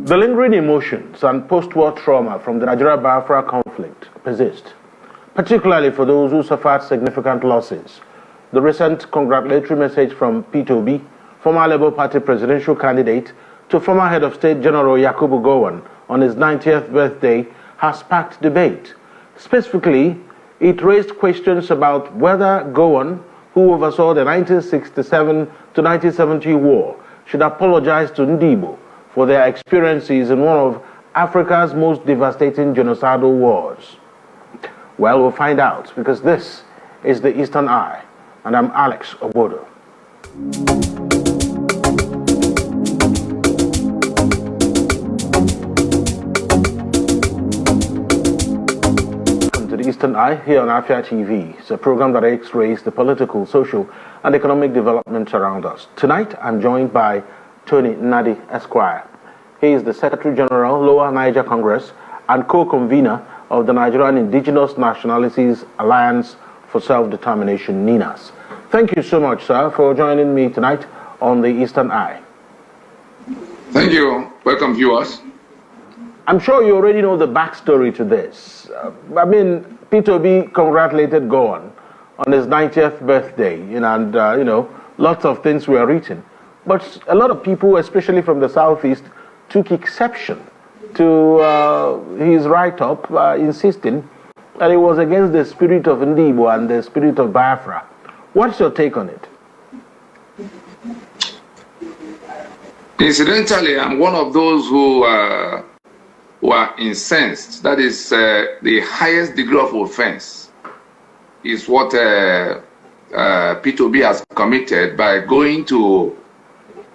The lingering emotions and post-war trauma from the Nigeria-Biafra conflict persist, particularly for those who suffered significant losses. The recent congratulatory message from Peter Obi, former Labour Party presidential candidate, to former head of state General Yakubu Gowon on his 90th birthday has sparked debate. Specifically, it raised questions about whether Gowon, who oversaw the 1967 to 1970 war, should apologize to Igbo for their experiences in one of Africa's most devastating genocidal wars. Well, we'll find out, because this is the Eastern Eye, and I'm Alex Obodo. Welcome to the Eastern Eye here on Afia TV. It's a program that x-rays the political, social, and economic developments around us. Tonight, I'm joined by Tony Nnadi Esquire. He is the Secretary General, Lower Niger Congress, and co-convener of the Nigerian Indigenous Nationalities Alliance for Self-Determination, NINAS. Thank you so much, sir, for joining me tonight on the Eastern Eye. Thank you. Welcome, viewers. I'm sure you already know the backstory to this. Peter Obi congratulated Gowon on his 90th birthday, and lots of things were written. But a lot of people, especially from the southeast, took exception to his write-up, insisting that it was against the spirit of Igbo and the spirit of Biafra. What's your take on it? Incidentally, I'm one of those who are incensed. That is the highest degree of offense is what Peter Obi has committed by going to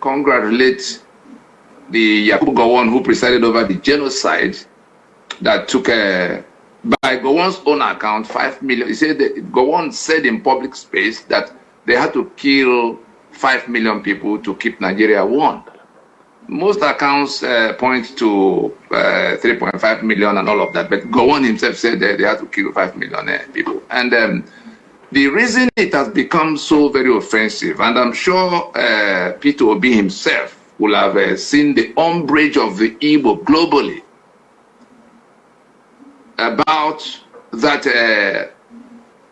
congratulate the Yakubu Gowon, who presided over the genocide that took, by Gowon's own account, 5 million. He said that Gowon said in public space that they had to kill 5 million people to keep Nigeria one. Most accounts point to 3.5 million and all of that, but Gowon himself said that they had to kill 5 million people. And the reason it has become so very offensive, and I'm sure Peter Obi himself will have seen the umbrage of the Igbo globally about that,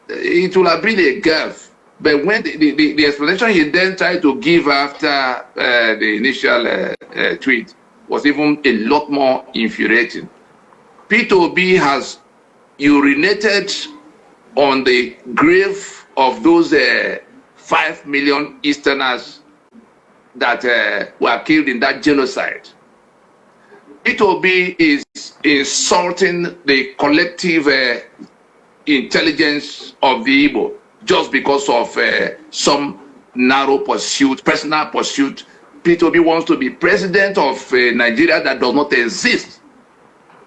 it will have been a gaffe. But when the explanation he then tried to give after the initial tweet was even a lot more infuriating. Peter Obi has urinated on the grave of those 5 million Easterners that were killed in that genocide. Peter Obi is insulting the collective intelligence of the Igbo just because of some narrow pursuit, personal pursuit. Peter Obi wants to be president of Nigeria that does not exist.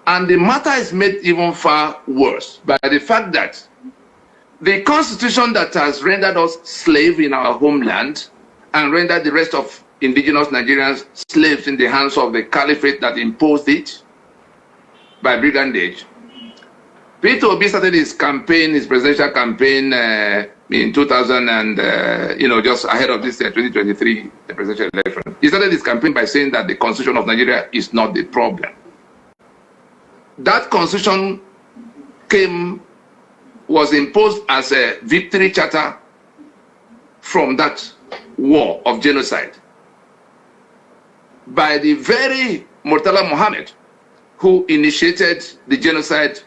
And the matter is made even far worse by the fact that the constitution that has rendered us slaves in our homeland and rendered the rest of indigenous Nigerians slaves in the hands of the caliphate that imposed it by brigandage. Peter Obi started his campaign, his presidential campaign in 2000 and, just ahead of this 2023 presidential election. He started his campaign by saying that the constitution of Nigeria is not the problem. That constitution was imposed as a victory charter from that war of genocide by the very Murtala Muhammad who initiated the genocide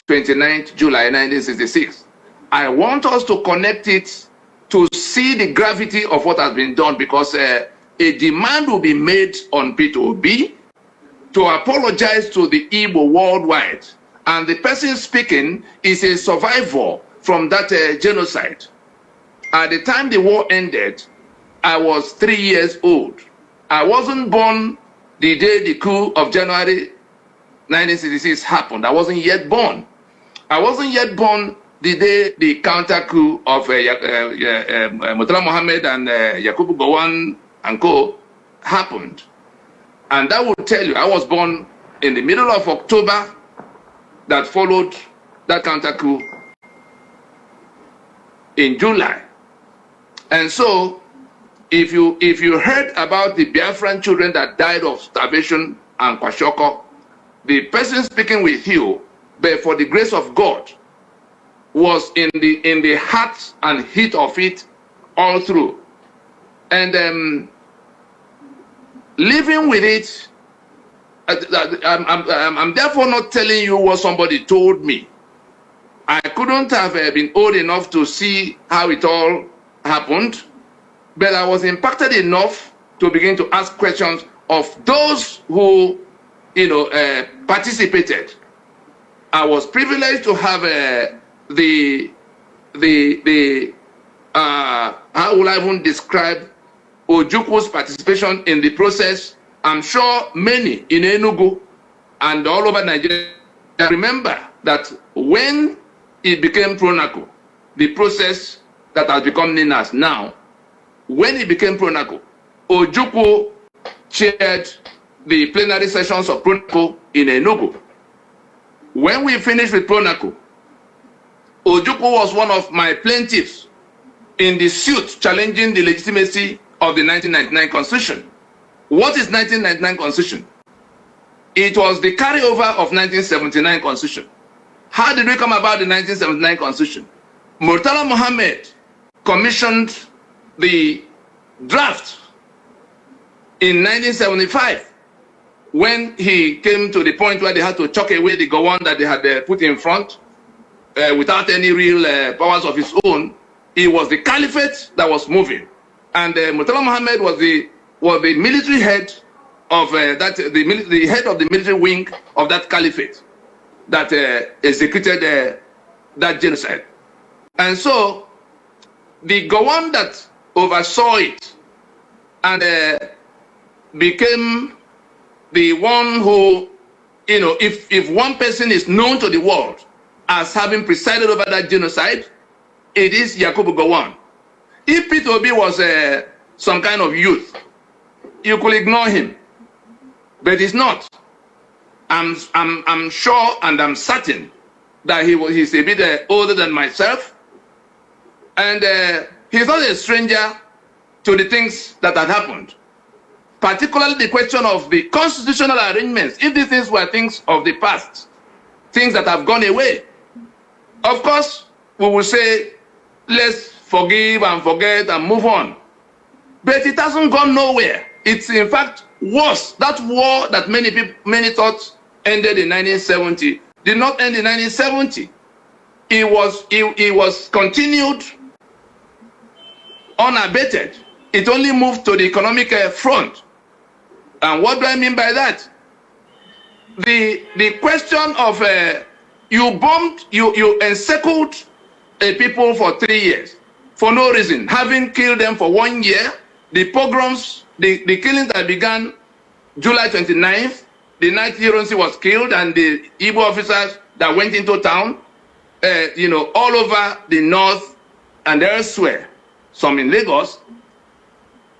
29th July 1966. I want us to connect it to see the gravity of what has been done, because a demand will be made on Peter Obi to apologize to the Igbo worldwide. And the person speaking is a survivor from that genocide. At the time the war ended, I was 3 years old. I wasn't born the day the coup of January 1966 happened. I wasn't yet born. I wasn't yet born the day the counter coup of Murtala Muhammad and Yakubu Gowon and co happened. And that will tell you, I was born in the middle of October that followed that counter coup in July. And so if you heard about the Biafran children that died of starvation and kwashoko, the person speaking with you, but for the grace of God, was in the heart and heat of it all through. And living with it, I'm therefore not telling you what somebody told me. I couldn't have been old enough to see how it all happened, but I was impacted enough to begin to ask questions of those who, participated. I was privileged to have how will I even describe Ojukwo's participation in the process. I'm sure many in Enugu and all over Nigeria remember that when it became Pronaco, the process that has become known as now, when it became Pronaco, Ojukwu chaired the plenary sessions of Pronaco in Enugu. When we finished with Pronaco, Ojukwu was one of my plaintiffs in the suit challenging the legitimacy of the 1999 Constitution. What is 1999 Constitution? It was the carryover of 1979 Constitution. How did we come about the 1979 Constitution? Murtala Mohammed commissioned the draft in 1975 when he came to the point where they had to chuck away the Gowon that they had put in front without any real powers of his own. It was the caliphate that was moving. And Murtala Mohammed was the military head of the head of the military wing of that caliphate that executed that genocide. And so the Gowon that oversaw it and became the one who, if one person is known to the world as having presided over that genocide, it is Yakubu Gowon. If Peter Obi was some kind of youth, you could ignore him, but he's not. I'm sure and I'm certain that he's a bit older than myself, and he's not a stranger to the things that had happened, particularly the question of the constitutional arrangements. If these things were things of the past, things that have gone away, of course we will say, let's forgive and forget and move on. But it hasn't gone nowhere. It's in fact worse. That war that many thought ended in 1970 did not end in 1970. It was continued unabated. It only moved to the economic front. And what do I mean by that? The question of you encircled a people for 3 years for no reason, having killed them for 1 year. The pogroms, the killings that began July 29th, the night Hironsi was killed, and the Igbo officers that went into town, all over the north and elsewhere, some in Lagos.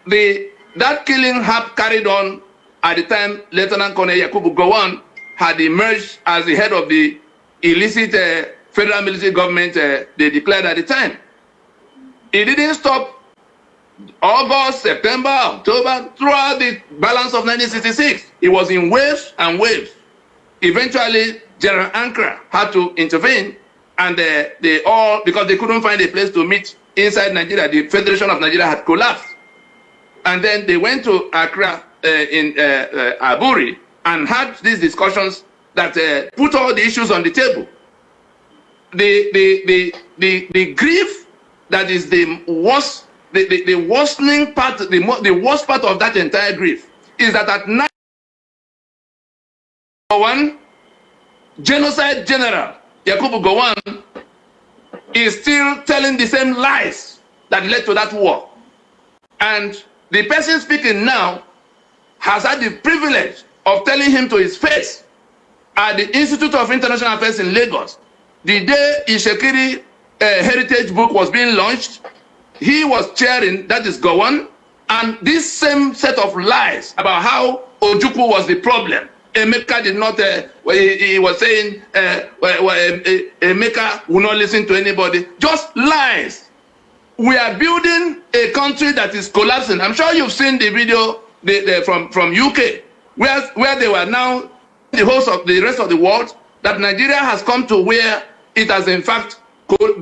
That killing carried on at the time Lieutenant Colonel Yakubu Gowon had emerged as the head of the illicit federal military government they declared at the time. It didn't stop August, September, October, throughout the balance of 1966. It was in waves and waves. Eventually, General Ankara had to intervene, and they all, because they couldn't find a place to meet inside Nigeria, the Federation of Nigeria had collapsed. And then they went to Accra in Aburi and had these discussions that put all the issues on the table. The grief that is the worst, the worsening part, the worst part of that entire grief is that at night, Gowon, genocide general Yakubu Gowon, is still telling the same lies that led to that war. And the person speaking now has had the privilege of telling him to his face at the Institute of International Affairs in Lagos, the day Ishekiri Heritage Book was being launched. He was chairing, that is Gowon, and this same set of lies about how Ojukwu was the problem. Emeka did not, he was saying Emeka will not listen to anybody. Just lies. we are building a country that is collapsing. I'm sure you've seen the video from UK, where they were now the host of the rest of the world, that Nigeria has come to where it has in fact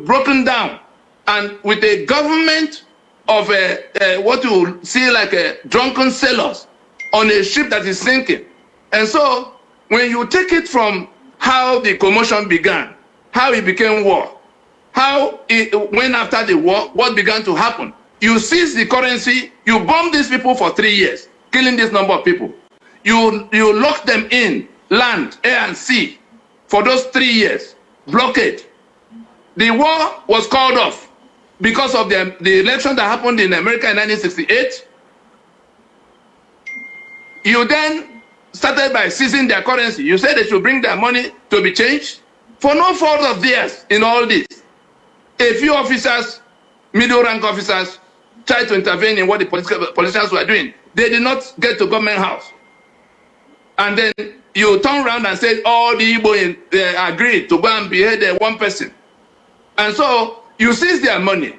broken down, and with a government of what you see like a drunken sailors on a ship that is sinking. And so when you take it from how the commotion began, how it became war, how it went after the war, what began to happen, you seize the currency, you bomb these people for 3 years, killing this number of people. You lock them in land, air and sea for those 3 years, blockade. The war was called off because of the election that happened in America in 1968. You then started by seizing their currency. You said they should bring their money to be changed. For no fault of theirs in all this, a few officers, middle rank officers, tried to intervene in what the politicians were doing. They did not get to government house. And then you turn around and said all the Igbo agreed to go and behead one person. And so you seized their money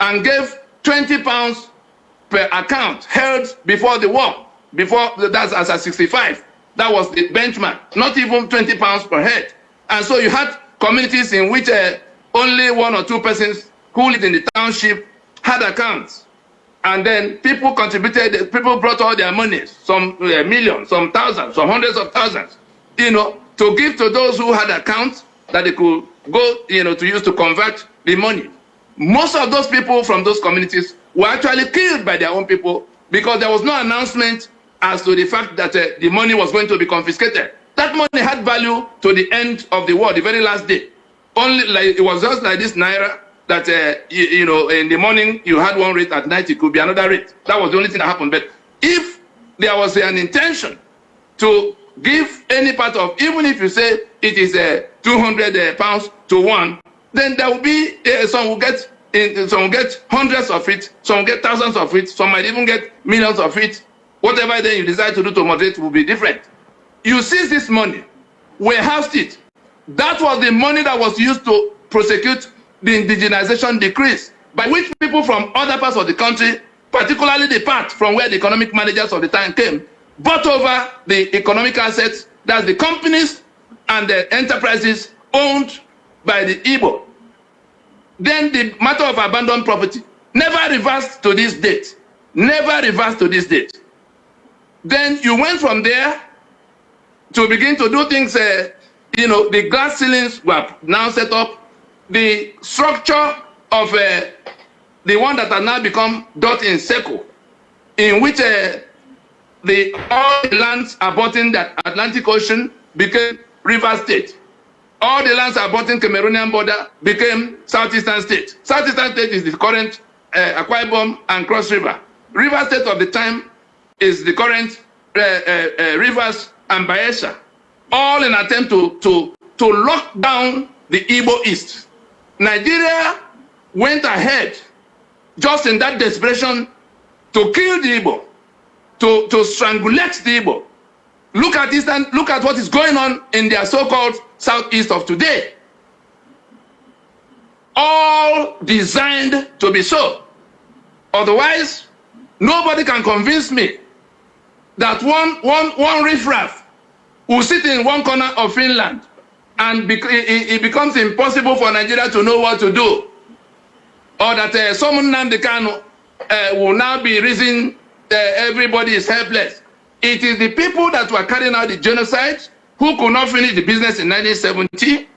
and gave £20 per account held before the war. Before that's as a 65. That was the benchmark. Not even £20 per head. And so you had communities in which only 1 or 2 persons who lived in the township had accounts. And then people contributed, people brought all their money, some millions, some thousands, some hundreds of thousands, to give to those who had accounts that they could go, to use to convert the money. Most of those people from those communities were actually killed by their own people because there was no announcement as to the fact that the money was going to be confiscated. That money had value to the end of the war, the very last day. Only like it was just like this naira that in the morning you had one rate, at night it could be another rate. That was the only thing that happened. But if there was an intention to give any part of, even if you say it is 200 pounds to one, then there will be some will get hundreds of it, some will get thousands of it, some might even get millions of it. Whatever then you decide to do to moderate will be different. You seize this money, warehoused it. That was the money that was used to prosecute the indigenization decrees, by which people from other parts of the country, particularly the part from where the economic managers of the time came, bought over the economic assets, that's the companies and the enterprises owned by the Igbo. Then the matter of abandoned property never reversed to this date. Never reversed to this date. Then you went from there to begin to do things, the glass ceilings were now set up. The structure of the one that has now become dot in circle, in which all the lands abutting the Atlantic Ocean became River State. All the lands abutting Cameroonian border became Southeastern State. Southeastern State is the current Akwa Ibom and Cross River. River State of the time is the current Rivers and Bayelsa, all in an attempt to lock down the Igbo East. Nigeria went ahead, just in that desperation, to kill the Igbo, to strangulate the Igbo. Look at what is going on in their so-called southeast of today. All designed to be so. Otherwise, nobody can convince me that one riffraff will sit in one corner of Finland and it becomes impossible for Nigeria to know what to do. Or that someone Nnamdi Kanu will now be reason everybody is helpless. It is the people that were carrying out the genocide, who could not finish the business in 1970,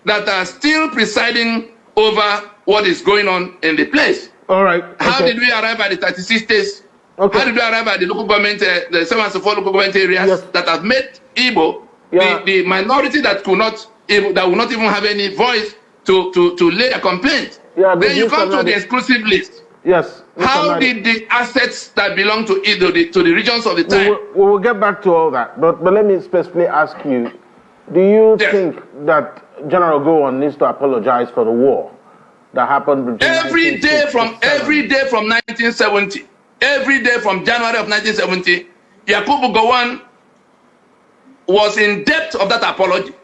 that are still presiding over what is going on in the place. All right. Okay. How did we arrive at the 36 states? Okay. How did we arrive at the local government, the 74 local government areas that have made Igbo the minority that will not even have any voice to lay a complaint? Yeah, then you come to the exclusive list. Yes. How did the assets that belong to Igbo, to the regions of the time? We will get back to all that, but let me specifically ask you: do you think that General Gowon needs to apologize for the war that happened between every day from 1970? Every day from January of 1970, Yakubu Gowon was in depth of that apology.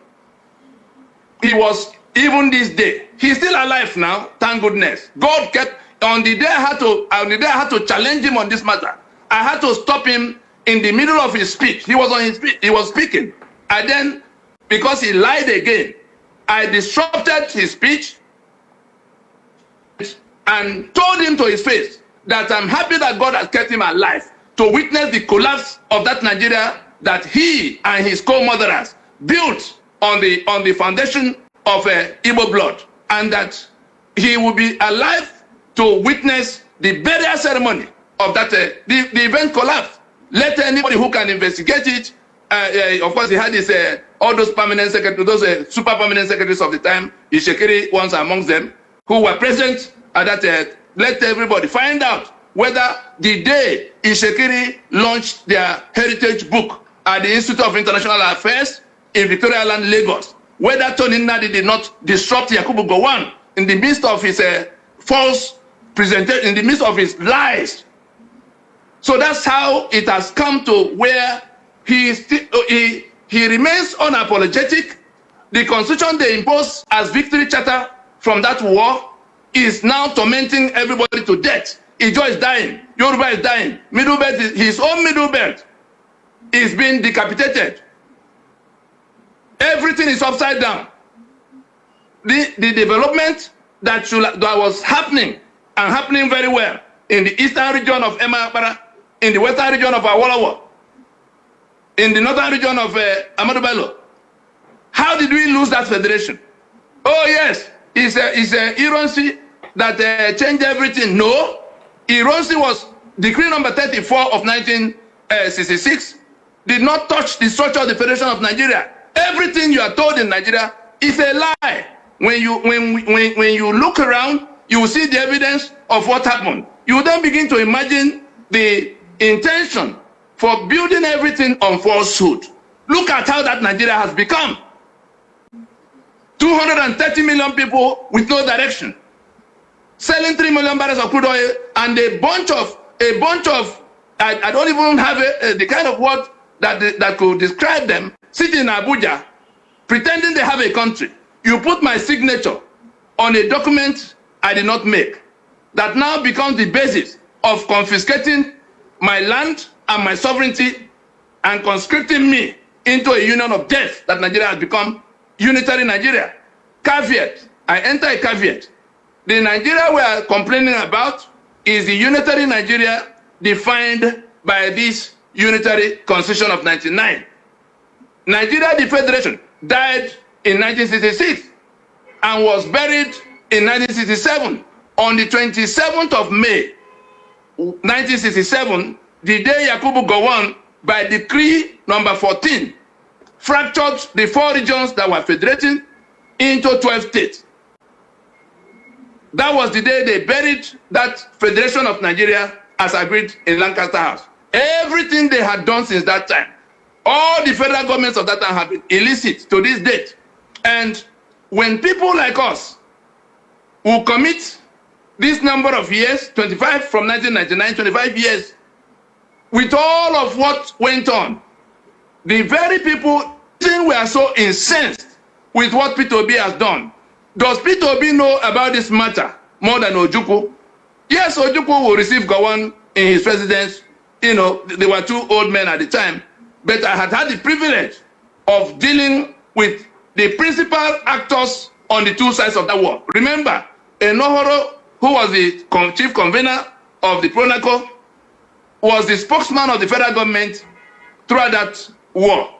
He was even this day. He's still alive now, thank goodness. God kept, on the day I had to challenge him on this matter. I had to stop him in the middle of his speech. He was speaking. And then, because he lied again, I disrupted his speech and told him to his face that I'm happy that God has kept him alive to witness the collapse of that Nigeria that he and his co-murderers built on the foundation of Igbo blood, and that he will be alive to witness the burial ceremony of that. The event collapsed. Let anybody who can investigate it. Of course, he had his all those permanent secretaries, those super permanent secretaries of the time, Ishekiri ones amongst them, who were present at that. Let everybody find out whether the day Ishekiri launched their heritage book at the Institute of International Affairs in Victoria Land, Lagos, whether Tony Nadi did not disrupt Yakubu Gowon in the midst of his false presentation, in the midst of his lies. So that's how it has come to where he remains unapologetic. The constitution they imposed as victory charter from that war is now tormenting everybody to death. Ijo is dying. Yoruba is dying. Middle belt, his own middle belt is being decapitated. Everything is upside down. The development that was happening, and happening very well, in the eastern region of Emma, in the western region of Awolowo, in the northern region of Ahmadu Bello. How did we lose that federation? Oh yes, it's a Ironsi that changed everything. No, Ironsi was decree number 34 of 1966, did not touch the structure of the Federation of Nigeria. Everything you are told in Nigeria is a lie. When you look around, you will see the evidence of what happened. You will then begin to imagine the intention for building everything on falsehood. Look at how that Nigeria has become. 230 million people with no direction, selling 3 million barrels of crude oil, and a bunch of I don't even have the kind of word that could describe them, sitting in Abuja, pretending they have a country. You put my signature on a document I did not make, that now becomes the basis of confiscating my land and my sovereignty and conscripting me into a union of death that Nigeria has become, unitary Nigeria. Caveat, I enter a caveat. The Nigeria we are complaining about is the unitary Nigeria defined by this unitary constitution of 1999. Nigeria, the federation, died in 1966 and was buried in 1967. On the 27th of May, 1967, the day Yakubu Gowon, by decree number 14, fractured the 4 regions that were federating into 12 states. That was the day they buried that Federation of Nigeria as agreed in Lancaster House. Everything they had done since that time, all the federal governments of that time have been illicit to this date. And when people like us who commit this number of years, 25 from 1999, 25 years, with all of what went on, the very people were so incensed with what Peter Obi has done. Does Peter Obi know about this matter more than Ojukwu? Yes, Ojukwu will receive Gowon in his residence. You know, they were 2 old men at the time. But I had the privilege of dealing with the principal actors on the 2 sides of that war. Remember, Enohoro, who was the chief convener of the Pronaco, was the spokesman of the federal government throughout that war.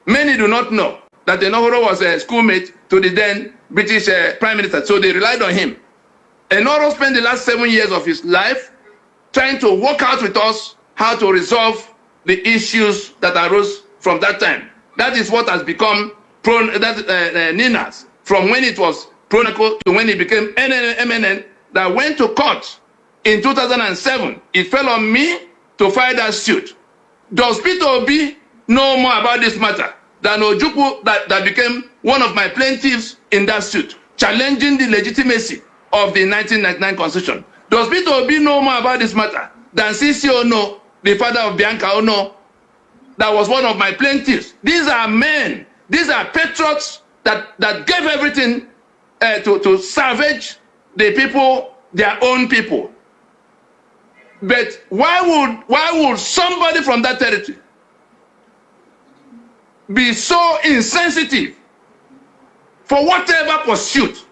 Many do not know that Enohoro was a schoolmate to the then British Prime Minister, so they relied on him. Enohoro spent the last 7 years of his life trying to work out with us how to resolve the issues that arose from that time. That is what has become NINAS, from when it was Pronaco to when it became MNN, that went to court in 2007. It fell on me to file that suit. Does Peter Obi know more about this matter than Ojukwu that became one of my plaintiffs in that suit, challenging the legitimacy of the 1999 Constitution? Does Peter Obi know more about this matter than Sisi Ono, the father of Bianca Ono, that was one of my plaintiffs? These are men, these are patriots that gave everything to salvage the people, their own people. But why would somebody from that territory be so insensitive for whatever pursuit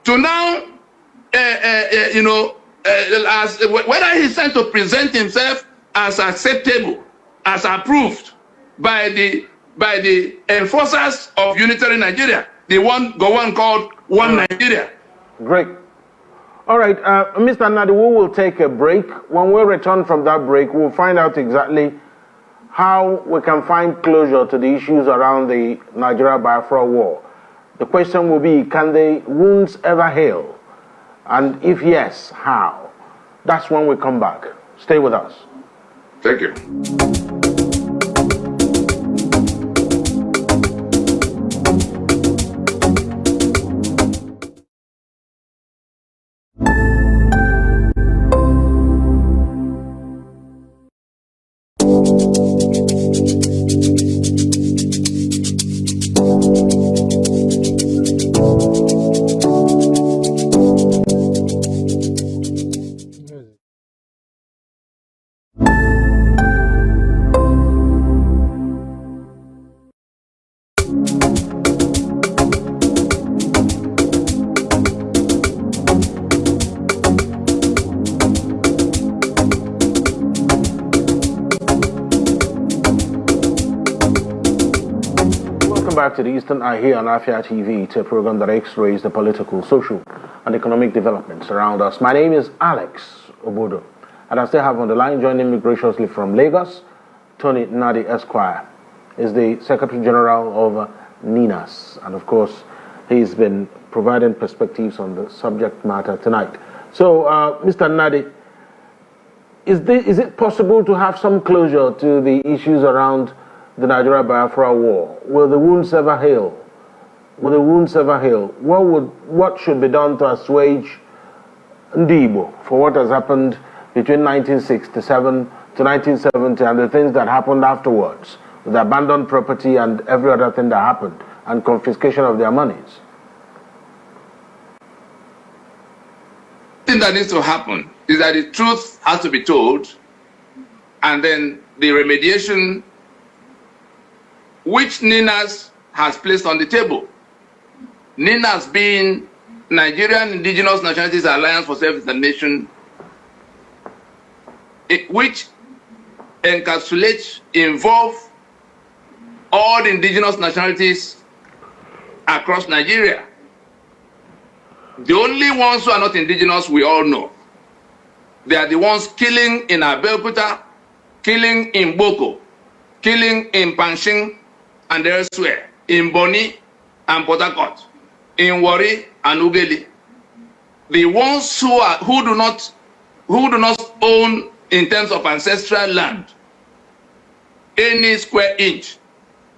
to now, as whether he's trying to present himself as acceptable, as approved by the enforcers of unitary Nigeria, the one Gowon called One Nigeria. Great. All right, Mr. Nadi, we will take a break. When we return from that break, we'll find out exactly how we can find closure to the issues around the Nigeria-Biafra war. The question will be, can the wounds ever heal? And if yes, how? That's when we come back. Stay with us. Thank you. Back to the Eastern Eye here on Afia TV, to a program that x-rays the political, social, and economic developments around us. My name is Alex Obodo, and I still have on the line, joining me graciously from Lagos, Tony Nadi Esquire, is the Secretary General of NINAS, and of course, he's been providing perspectives on the subject matter tonight. So, Mr. Nadi, is it possible to have some closure to the issues around the Nigeria-Biafra war? Will the wounds ever heal? Will the wounds ever heal? What should be done to assuage Igbo for what has happened between 1967 to 1970 and the things that happened afterwards, with abandoned property and every other thing that happened, and confiscation of their monies? The thing that needs to happen is that the truth has to be told, and then the remediation which NINAS has placed on the table. NINAS being Nigerian Indigenous Nationalities Alliance for Self-Determination, which encapsulates, involve all the indigenous nationalities across Nigeria. The only ones who are not indigenous, we all know. They are the ones killing in Abeokuta, killing in Boko, killing in Pankshin and elsewhere, in Boni and Port Harcourt, in Warri and Ughelli. The ones who do not own, in terms of ancestral land, any square inch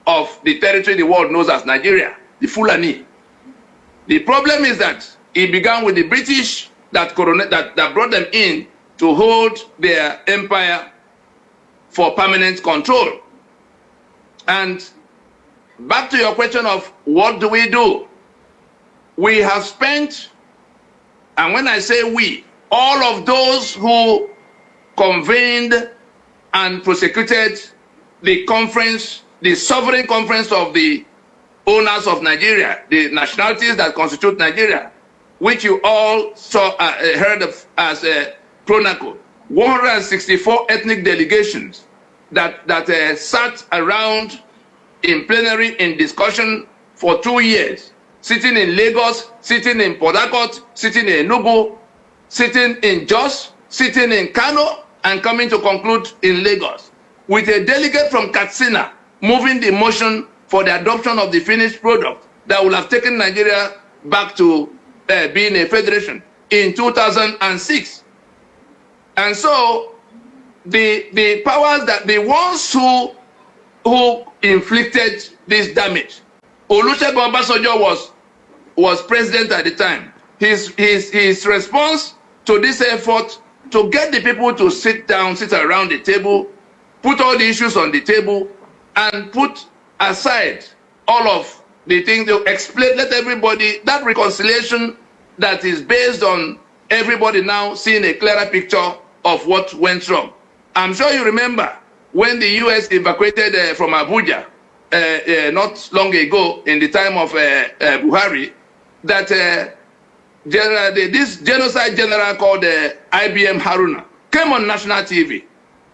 of the territory the world knows as Nigeria, the Fulani. The problem is that it began with the British that brought them in to hold their empire for permanent control. And back to your question of what do? We have spent, and when I say we, all of those who convened and prosecuted the conference, the sovereign conference of the owners of Nigeria, the nationalities that constitute Nigeria, which you all heard of as PRONACO, 164 ethnic delegations that sat around in plenary in discussion for 2 years, sitting in Lagos, sitting in Port Harcourt, sitting in Enugu, sitting in Jos, sitting in Kano, and coming to conclude in Lagos, with a delegate from Katsina moving the motion for the adoption of the finished product that will have taken Nigeria back to being a federation in 2006. And so the powers that the ones who inflicted this damage, Olusegun Obasanjo was president at the time. His response to this effort to get the people to sit around the table, put all the issues on the table, and put aside all of the thing to explain, let everybody, that reconciliation that is based on everybody now seeing a clearer picture of what went wrong. I'm sure you remember when the U.S. evacuated from Abuja not long ago in the time of Buhari, that this genocide general called IBM Haruna came on national TV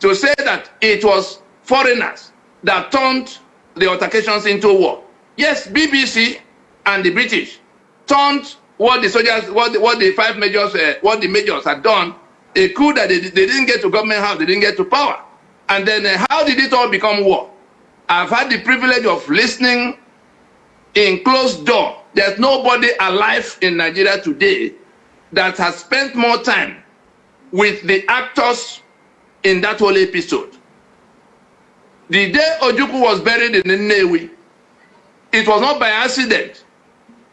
to say that it was foreigners that turned the altercations into war. Yes, BBC and the British turned what the soldiers, what the five majors, what the majors had done, a coup that they didn't get to government house, they didn't get to power. And then how did it all become war? I've had the privilege of listening in closed door. There's nobody alive in Nigeria today that has spent more time with the actors in that whole episode. The day Ojukwu was buried in Nnewi, it was not by accident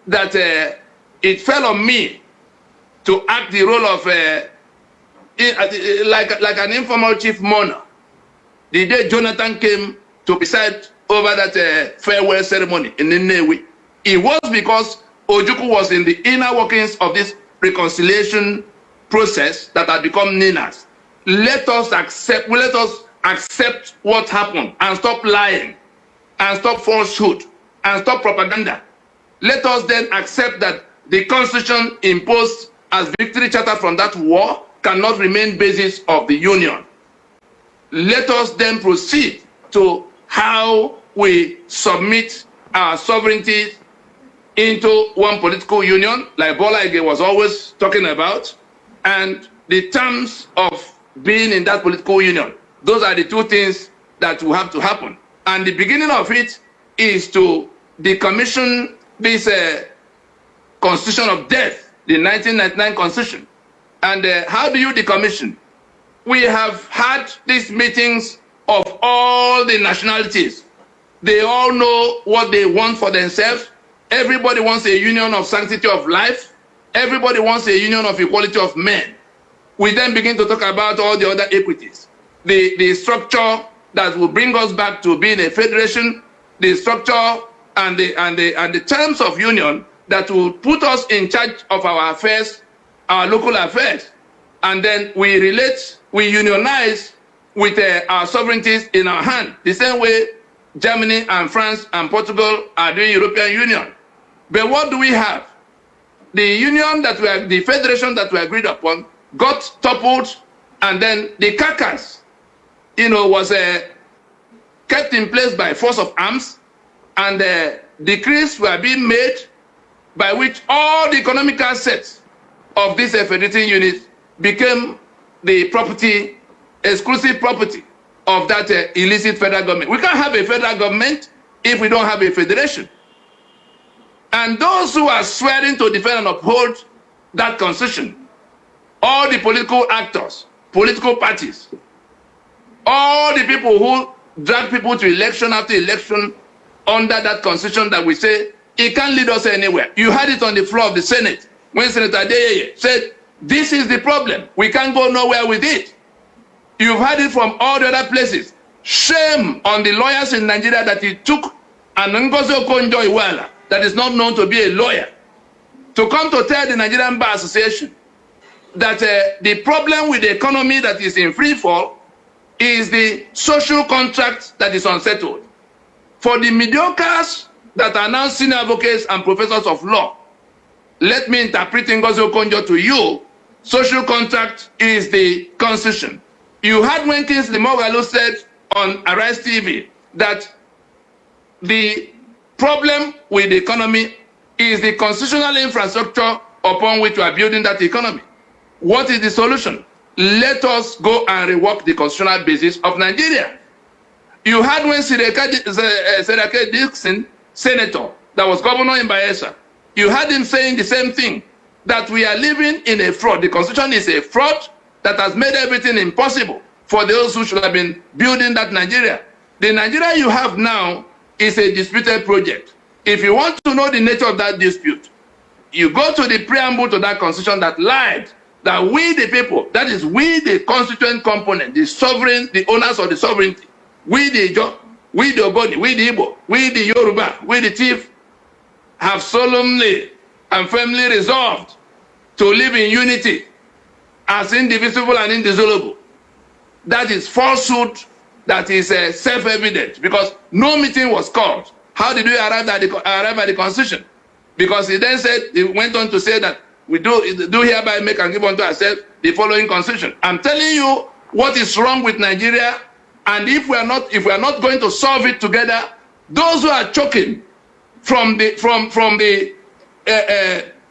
that it fell on me to act the role of like an informal chief mourner. The day Jonathan came to preside over that farewell ceremony in Nnewi, it was because Ojukwu was in the inner workings of this reconciliation process that had become Ninas. Let us accept what happened and stop lying and stop falsehood and stop propaganda. Let us then accept that the Constitution imposed as victory charter from that war cannot remain basis of the Union. Let us then proceed to how we submit our sovereignty into one political union, like Bola Ige was always talking about, and the terms of being in that political union. Those are the two things that will have to happen. And the beginning of it is to decommission this Constitution of Death, the 1999 Constitution. And how do you decommission? We have had these meetings of all the nationalities. They all know what they want for themselves. Everybody wants a union of sanctity of life. Everybody wants a union of equality of men. We then begin to talk about all the other equities. The structure that will bring us back to being a federation, the structure and the terms of union that will put us in charge of our affairs, our local affairs. And then we unionize with our sovereignties in our hand, the same way Germany and France and Portugal are doing European Union. But what do we have? The union the federation that we agreed upon got toppled, and then the carcass, was kept in place by force of arms, and decrees were being made by which all the economic assets of this federating unit became the property, exclusive property of that illicit federal government. We can't have a federal government if we don't have a federation. And those who are swearing to defend and uphold that constitution, all the political actors, political parties, all the people who drag people to election after election under that constitution that we say, it can't lead us anywhere. You had it on the floor of the Senate when Senator Adeyeye said, this is the problem. We can't go nowhere with it. You've heard it from all the other places. Shame on the lawyers in Nigeria that it took an Ngozi Okonjo-Iweala that is not known to be a lawyer to come to tell the Nigerian Bar Association that the problem with the economy that is in free fall is the social contract that is unsettled. For the mediocres that are now senior advocates and professors of law, let me interpret Ngozi Okonjo to you. Social contract is the Constitution. You heard when Kingsley Moghalu said on Arise TV that the problem with the economy is the constitutional infrastructure upon which we are building that economy. What is the solution? Let us go and rework the constitutional basis of Nigeria. You heard when Serake Dixon, senator, that was governor in Bayelsa, you heard him saying the same thing, that we are living in a fraud. The constitution is a fraud that has made everything impossible for those who should have been building that Nigeria. The Nigeria you have now is a disputed project. If you want to know the nature of that dispute, you go to the preamble to that constitution that lied that we the people, that is we the constituent component, the sovereign, the owners of the sovereignty, we the Ogoni, we the Igbo, we the Yoruba, we the Chief, have solemnly and firmly resolved to live in unity as indivisible and indissoluble. That is falsehood that is self-evident, because no meeting was called. How did we arrive at the Constitution? Because he then said, he went on to say that we do hereby make and give unto ourselves the following Constitution. I'm telling you what is wrong with Nigeria, and if we are not going to solve it together, those who are choking from the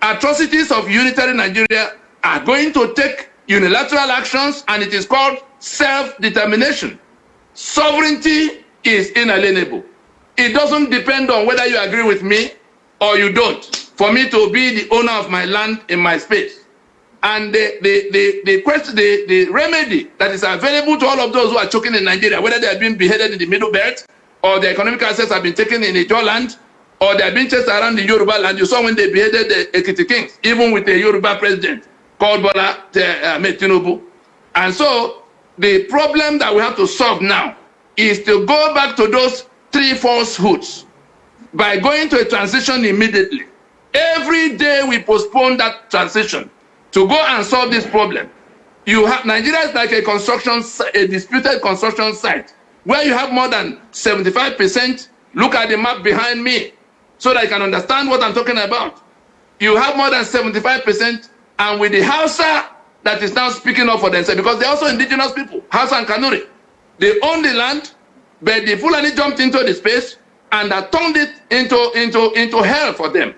atrocities of unitary Nigeria are going to take unilateral actions, and it is called self-determination. Sovereignty is inalienable. It doesn't depend on whether you agree with me or you don't, for me to be the owner of my land in my space. And the remedy that is available to all of those who are choking in Nigeria, whether they are being beheaded in the Middle Belt, or their economic assets have been taken in Ijo land, or they are being chased around the Yoruba land. You saw when they beheaded the Ekiti Kings, even with the Yoruba president called Bola Tinubu. And so the problem that we have to solve now is to go back to those three falsehoods by going to a transition immediately. Every day we postpone that transition to go and solve this problem. You have Nigeria is like a disputed construction site where you have more than 75%. Look at the map behind me so that you can understand what I'm talking about. You have more than 75%, and with the Hausa that is now speaking up for themselves, because they're also indigenous people, Hausa and Kanuri. They own the land, but the Fulani jumped into the space and that turned it into hell for them.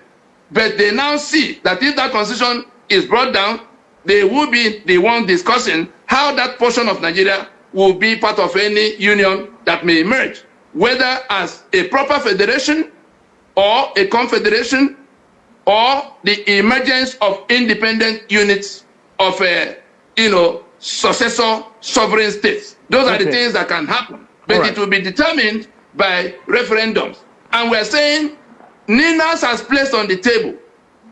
But they now see that if that constitution is brought down, they will be the one discussing how that portion of Nigeria will be part of any union that may emerge, whether as a proper federation or a confederation or the emergence of independent units of successor sovereign states. Those are the things that can happen, but it will be determined by referendums. And we're saying NINAS has placed on the table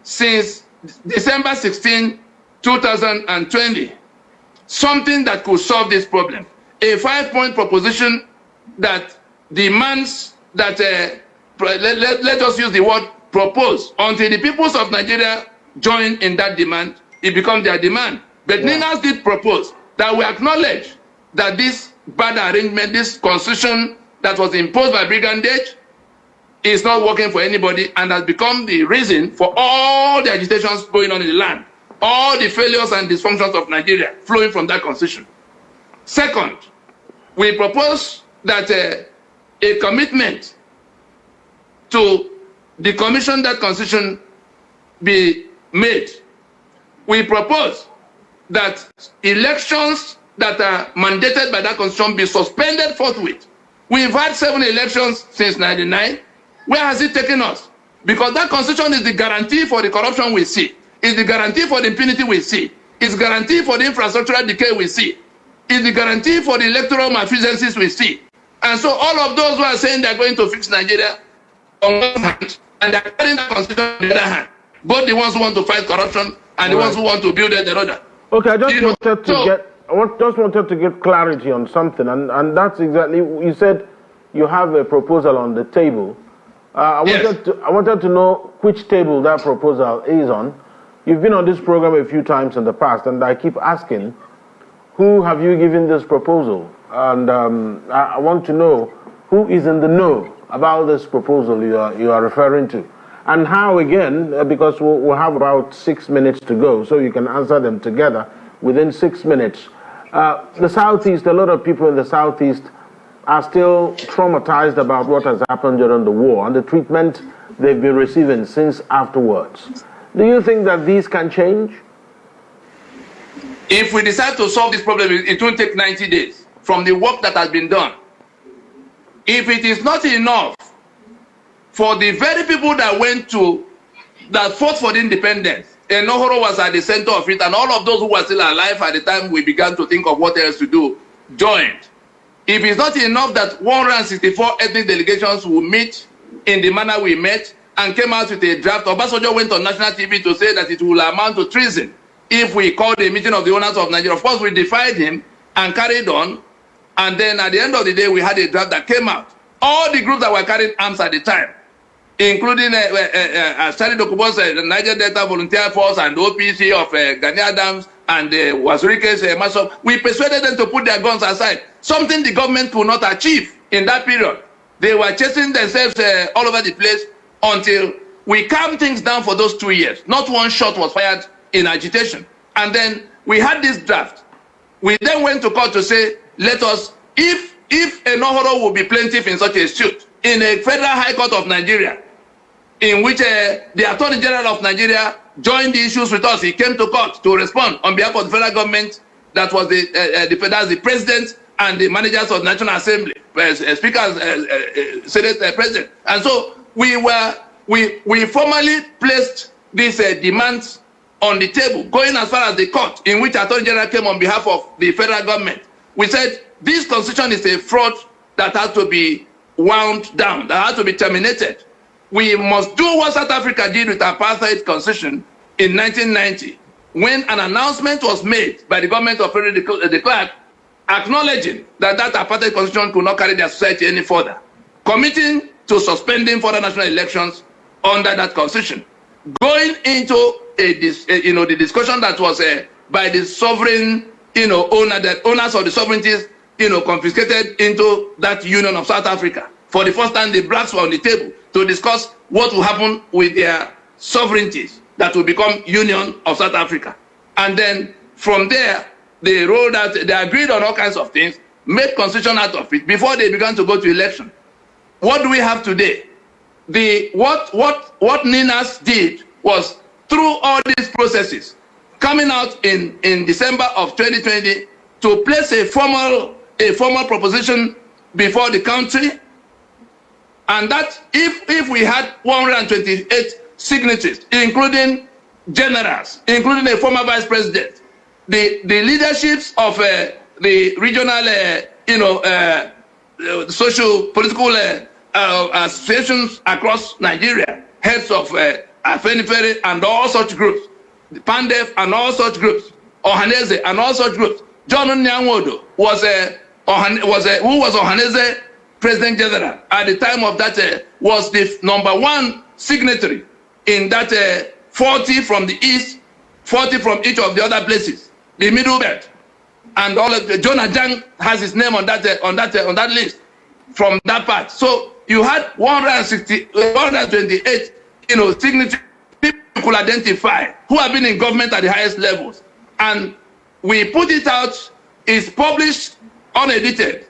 since December 16, 2020, something that could solve this problem. A 5-point proposition that demands that, let us use the word propose, until the peoples of Nigeria join in that demand, it becomes their demand. But NINAS did propose that we acknowledge that this bad arrangement, this constitution that was imposed by brigandage, is not working for anybody and has become the reason for all the agitations going on in the land, all the failures and dysfunctions of Nigeria flowing from that constitution. Second, we propose that a commitment to decommission that constitution be made. We propose that elections that are mandated by that constitution be suspended forthwith. We've had 7 elections since 1999. Where has it taken us? Because that constitution is the guarantee for the corruption we see. It's the guarantee for the impunity we see. It's guarantee for the infrastructural decay we see. It's the guarantee for the electoral malfeasances we see. And so all of those who are saying they're going to fix Nigeria on one hand, and they're carrying that constitution on the other hand, both the ones who want to fight corruption and the ones who want to build it the other. Okay, I just wanted to get clarity on something, and that's exactly, you said you have a proposal on the table. I wanted to know which table that proposal is on. You've been on this program a few times in the past, and I keep asking, who have you given this proposal? And I want to know who is in the know about this proposal you are referring to. And how, again, because we'll have about 6 minutes to go, so you can answer them together within 6 minutes. The Southeast, a lot of people in the Southeast are still traumatized about what has happened during the war and the treatment they've been receiving since afterwards. Do you think that these can change? If we decide to solve this problem, it won't take 90 days from the work that has been done. If it is not enough for the very people that fought for the independence, and Nohoro was at the center of it, and all of those who were still alive at the time we began to think of what else to do, joined. If it's not enough that 164 ethnic delegations will meet in the manner we met and came out with a draft, Obasanjo went on national TV to say that it will amount to treason if we called a meeting of the owners of Nigeria. Of course, we defied him and carried on. And then at the end of the day, we had a draft that came out. All the groups that were carrying arms at the time, including Sani Dokubo's Niger Delta Volunteer Force and the OPC of Gani Adams and Wazirike's Maso, we persuaded them to put their guns aside, something the government could not achieve in that period. They were chasing themselves all over the place until we calmed things down for those 2 years. Not one shot was fired in agitation. And then we had this draft. We then went to court to say, let us, if a Nohoro will be plaintiff in such a suit, in a federal high court of Nigeria, in which the Attorney General of Nigeria joined the issues with us, he came to court to respond on behalf of the federal government, that was the president and the managers of the National Assembly, speakers, Senate president. And so we formally placed these demands on the table, going as far as the court, in which Attorney General came on behalf of the federal government. We said, this constitution is a fraud that has to be wound down, that has to be terminated. We must do what South Africa did with apartheid constitution in 1990, when an announcement was made by the government of Frederick de Klerk, acknowledging that apartheid constitution could not carry their society any further, committing to suspending further national elections under that constitution, going into the discussion that was by the sovereign owners of the sovereignties confiscated into that Union of South Africa. For the first time, the blacks were on the table to discuss what will happen with their sovereignties that will become Union of South Africa. And then from there, they rolled out, they agreed on all kinds of things, made constitution out of it before they began to go to election. What do we have today? What Ninas did was, through all these processes, coming out in December of 2020 to place a formal proposition before the country, and that if we had 128 signatories, including generals, including a former vice president, the leaderships of the regional, social political associations across Nigeria, heads of Afenifere and all such groups, the Pandef and all such groups, Ohaneze and all such groups. John Nyanwodo was who was Ohaneze President General at the time of that, was the #1 signatory in that 40 from the east, 40 from each of the other places, the middle belt, and all of Jonah Jang has his name on that list from that part. So you had 128, signatories people could identify who have been in government at the highest levels, and we put it out. It's published unedited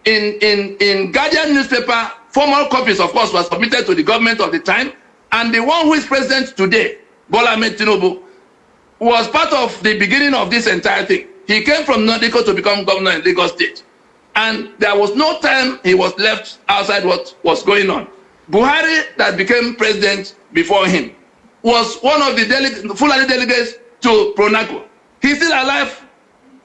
in Guardian newspaper. Formal copies, of course, were submitted to the government of the time, and the one who is president today, Bola Ahmed Tinubu, was part of the beginning of this entire thing. He came from Nodiko to become governor in Lagos State, and there was no time he was left outside what was going on. Buhari, that became president before him, was one of the Fulani delegates to Pronaco. He's still alive.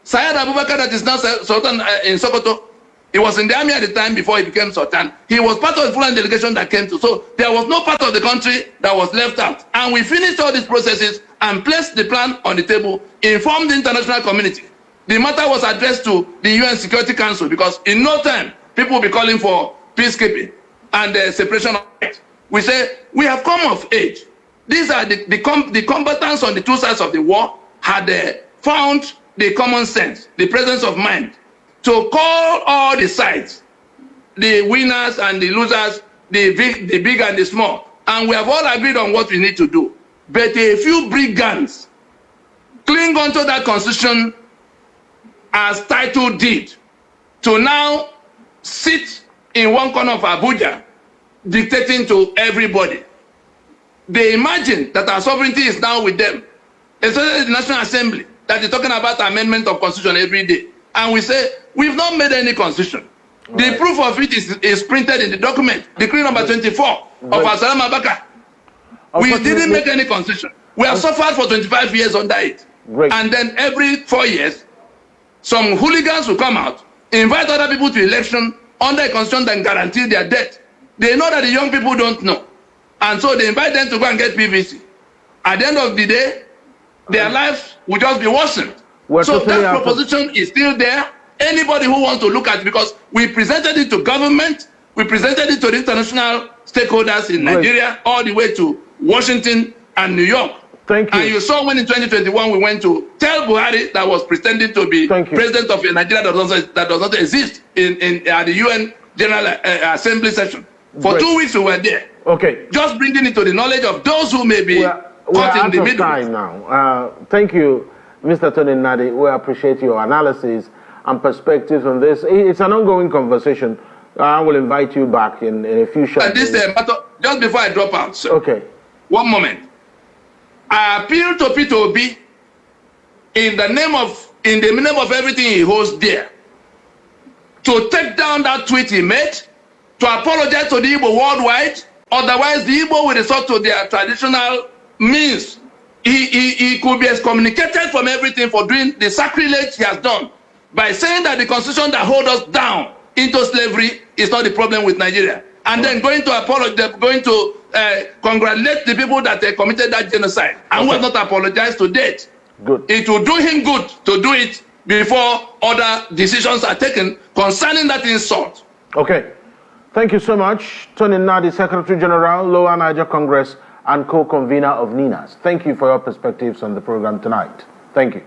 Syed Abubakar, that is now Sultan in Sokoto, he was in the army at the time before he became Sultan. He was part of the Fulani delegation that came to. So there was no part of the country that was left out. And we finished all these processes and placed the plan on the table, informed the international community. The matter was addressed to the UN Security Council, because in no time, people will be calling for peacekeeping and separation of rights. We say, we have come of age. These are the combatants on the two sides of the war had found the common sense, the presence of mind, to call all the sides, the winners and the losers, the big and the small. And we have all agreed on what we need to do. But a few brigands cling onto that constitution as title deed to now sit in one corner of Abuja dictating to everybody. They imagine that our sovereignty is now with them, especially the National Assembly, that is talking about amendment of constitution every day. And we say, we've not made any constitution. Right. The proof of it is printed in the document, decree number 24 of Asalam Abaka. We didn't make any constitution. We have suffered for 25 years under it. Great. And then every 4 years, some hooligans will come out, invite other people to election under a constitution that guarantee their death. They know that the young people don't know. And so they invite them to go and get PVC. At the end of the day, their lives will just be worsened. So that proposition is still there. Anybody who wants to look at it, because we presented it to government, we presented it to the international stakeholders in Nigeria, all the way to Washington and New York. Thank you. And you saw when in 2021 we went to tell Buhari that was pretending to be president of a Nigeria that does not exist at the UN General Assembly session. For 2 weeks we were there. Okay. Just bringing it to the knowledge of those who may be caught in the middle. Time now. Thank you, Mr. Tony Nadi. We appreciate your analysis and perspectives on this. It's an ongoing conversation. I will invite you back in a few short days. Just before I drop out, sir. Okay. One moment. I appeal to Peter Obi in the name of everything he holds dear to take down that tweet he made, to apologize to the Igbo worldwide. Otherwise, the Igbo will resort to their traditional means. He could be excommunicated from everything for doing the sacrilege he has done by saying that the constitution that holds us down into slavery is not the problem with Nigeria. And then going to apologize, going to congratulate the people that committed that genocide and will not apologize to date. Good. It will do him good to do it before other decisions are taken concerning that insult. Okay. Thank you so much, Tony Nadi, Secretary General, Lower Niger Congress, and co-convener of NINAS. Thank you for your perspectives on the program tonight. Thank you.